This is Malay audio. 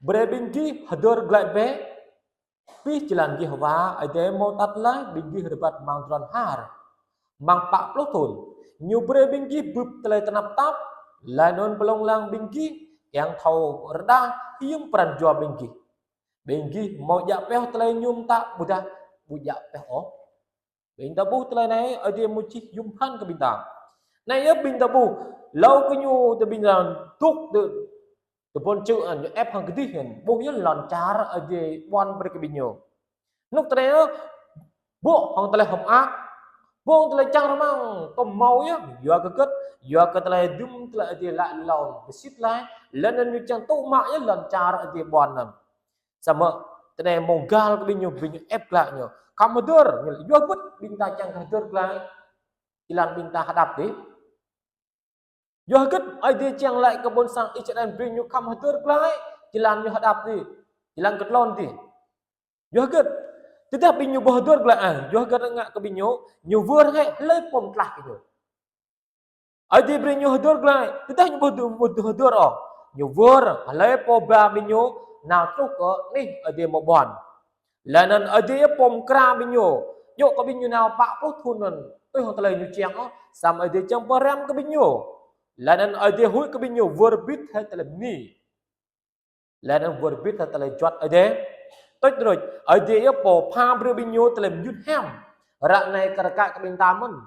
Berebinggi hadir glad be pi jalan Yehova ade mau tatlah binggi herbat mangdron har mang 40 tahun nyu berebinggi bub telai tenap tap lanon pelong lang binggi yang tahu rendah hium peran jua binggi binggi mau jak peh telai nyum tak budak bujak peh oh bing tabu telai nai ade muci yumpan ke bintang nai ya bing tabu lau ke nyu te bintang tuk de bon chữ an ép hàng cái tiền bố nhớ lòn chả ở về bon bê cái bình nhổ lúc tới đó bộ hàng tele học ác bộ tele chăng lắm tôm màu nhá vừa cái kết vừa cái tele dum tele ở lại lòn xít lại lên nên chăng tu mạ nhá lòn chả ở về bon nè sama tele mong gal cái bình nhổ ép lại nhổ kamu dur vừa bút bình ta chăng dur lại ilan bình ta hadap đi Yohagat ay di chang lại kebun sang icadan bring you come hadir klai jalan you hadap di jalan ketlon di Yohagat tidak binyu bahadur klai Yohagat ngak ke binyu nyu vừa hai lấy pom tlah ke ay di bring you hadir klai tidak nyu bahadur oh nyu vừa lấy pom ba binyu nào truk ko ni ay di mo bon lanan ay di pom kra binyu yo ko binyu nào pak po thunan tôi ho tlai nyu chiang oh sam ay di chang param ke binyu Lanan ade hui ke binyo verbit ha tele ni. Lanan verbit ha tele jot ade. Tot rồi ade ya po pha bro binyo tele yut ham. Rak nai karaka ke bintamun.